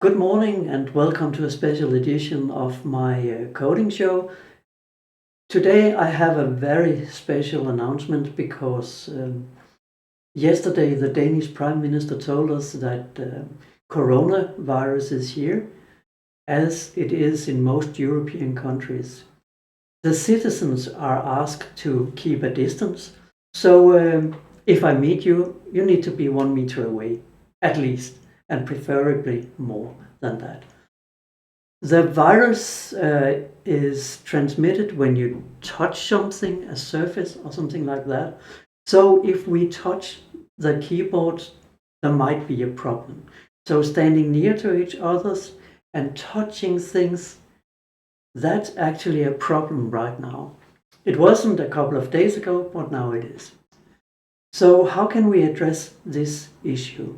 Good morning and welcome to a special edition of my coding show. Today I have a very special announcement because yesterday the Danish Prime Minister told us that coronavirus is here, as it is in most European countries. The citizens are asked to keep a distance, so if I meet you, you need to be 1 meter away, at least, and preferably more than that. The virus is transmitted when you touch something, a surface or something like that. So if we touch the keyboard, there might be a problem. So standing near to each other and touching things, that's actually a problem right now. It wasn't a couple of days ago, but now it is. So how can we address this issue?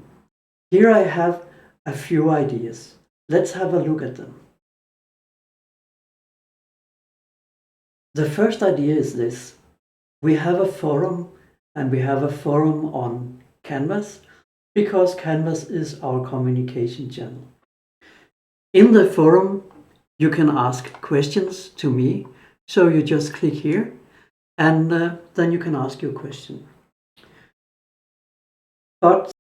Here I have a few ideas. Let's have a look at them. The first idea is this. We have a forum, and we have a forum on Canvas because Canvas is our communication channel. In the forum, you can ask questions to me. So you just click here and then you can ask your question. But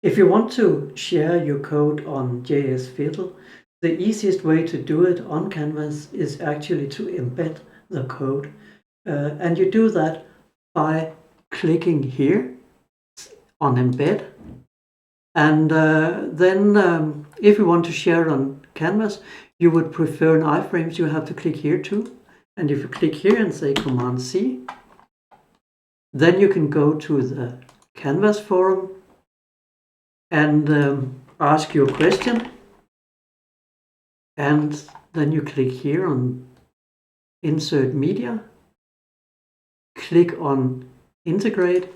if you want to share your code on JS Fiddle, the easiest way to do it on Canvas is actually to embed the code. And you do that by clicking here on embed. And then if you want to share it on Canvas, you would prefer an iframes, you have to click here too. And if you click here and say Command C, then you can go to the Canvas forum and ask your question. And then you click here on Insert Media, click on Integrate,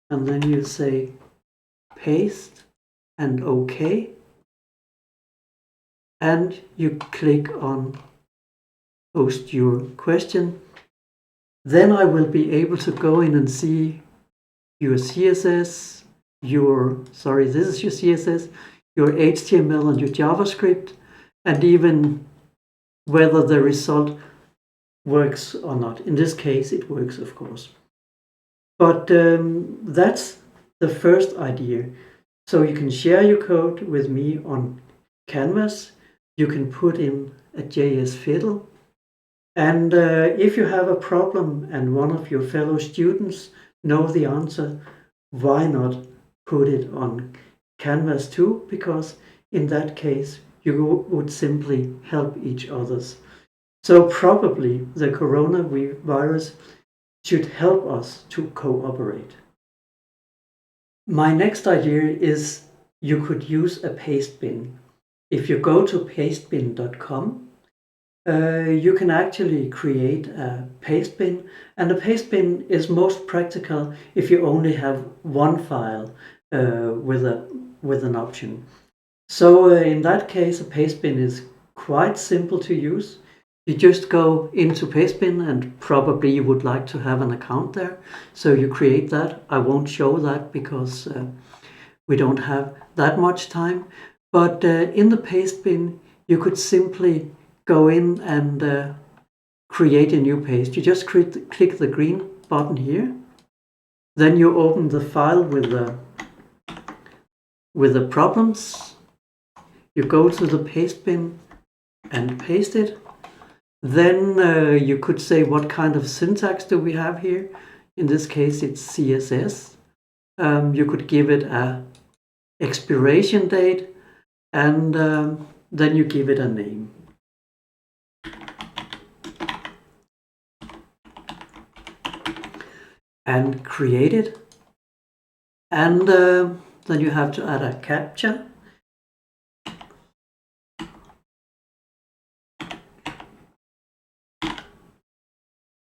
and then you say Paste and OK. And you click on Post your question. Then I will be able to go in and see your CSS, this is your CSS, your HTML and your JavaScript, and even whether the result works or not. In this case, it works, of course. But that's the first idea. So you can share your code with me on Canvas. You can put in a JS Fiddle. And if you have a problem and one of your fellow students know the answer, why not put it on Canvas too? Because in that case, you would simply help each others. So probably the coronavirus should help us to cooperate. My next idea is you could use a Pastebin. If you go to pastebin.com, you can actually create a Pastebin, and a Pastebin is most practical if you only have one file with an option. So in that case, a Pastebin is quite simple to use. You just go into Pastebin, and probably you would like to have an account there. So you create that. I won't show that because we don't have that much time. But in the Pastebin, you could simply go in and create a new paste. You just click the green button here. Then you open the file with the problems. You go to the Pastebin and paste it. Then you could say what kind of syntax do we have here. In this case, it's CSS. You could give it a expiration date, and then you give it a name. And create it. And then you have to add a captcha.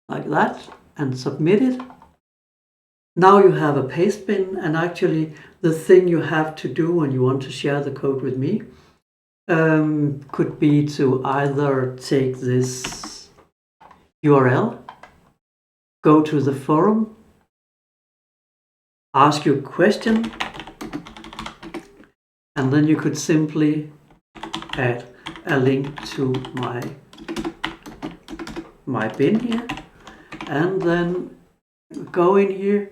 Like that, and submit it. Now you have a Pastebin, and actually the thing you have to do when you want to share the code with me could be to either take this URL, go to the forum, ask your question, And then you could simply add a link to my bin here, and then go in here,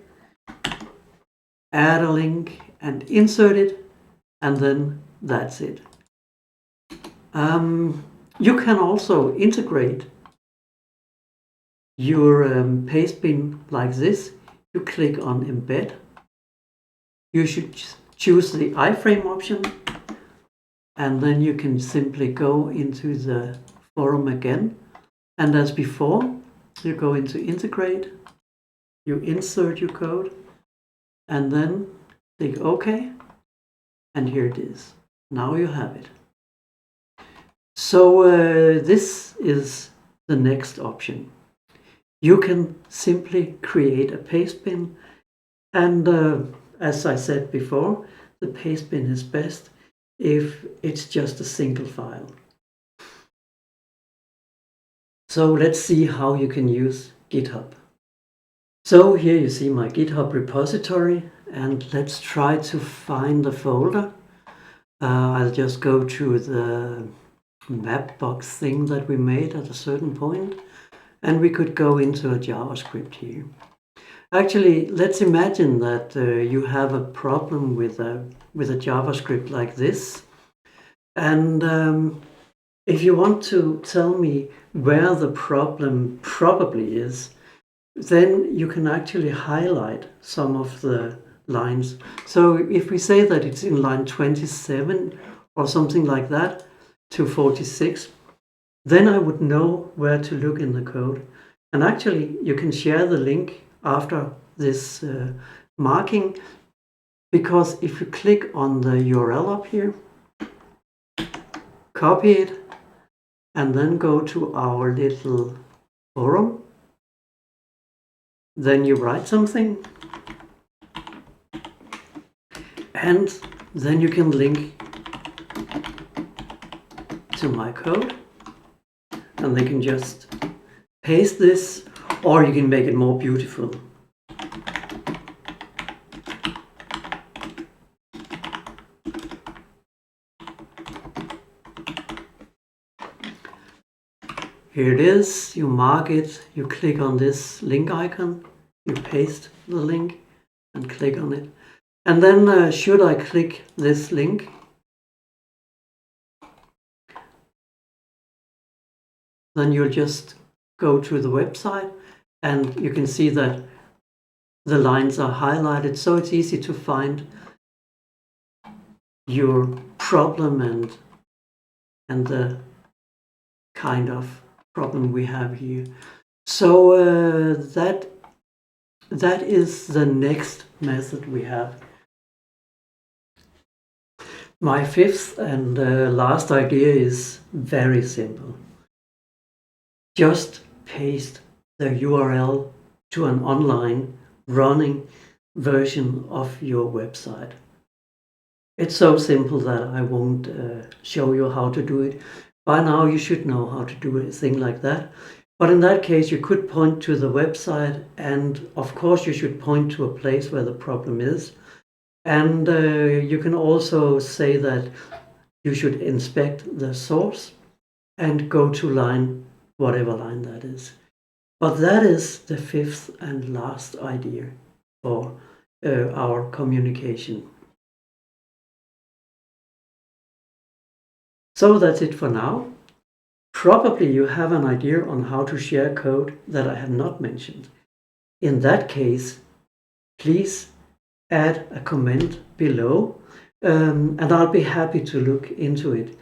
add a link and insert it, and then that's it. You can also integrate your Pastebin like this. You click on embed. You should choose the iframe option, and then you can simply go into the forum again. And as before, you go into integrate, you insert your code, and then click OK, and here it is. Now you have it. So this is the next option. You can simply create a Pastebin, and as I said before, the Pastebin is best if it's just a single file. So let's see how you can use GitHub. So here you see my GitHub repository, and let's try to find the folder. I'll just go to the map box thing that we made at a certain point, and we could go into a JavaScript here. Actually, let's imagine that you have a problem with a JavaScript like this, and if you want to tell me where the problem probably is, then you can actually highlight some of the lines. So if we say that it's in line 27 or something like that to 46, then I would know where to look in the code. And actually, you can share the link after this marking, because if you click on the URL up here, copy it, and then go to our little forum, then you write something, and then you can link to my code, and they can just paste this, or you can make it more beautiful. Here it is, you mark it, you click on this link icon, you paste the link and click on it. And then should I click this link, then you'll just go to the website, and you can see that the lines are highlighted, so it's easy to find your problem and the kind of problem we have here. So that is the next method we have. My fifth and last idea is very simple. Just paste the URL to an online running version of your website. It's so simple that I won't show you how to do it. By now you should know how to do a thing like that. But in that case, you could point to the website, and of course you should point to a place where the problem is. And you can also say that you should inspect the source and go to line, whatever line that is. But that is the fifth and last idea for our communication. So that's it for now. Probably you have an idea on how to share code that I have not mentioned. In that case, please add a comment below, and I'll be happy to look into it.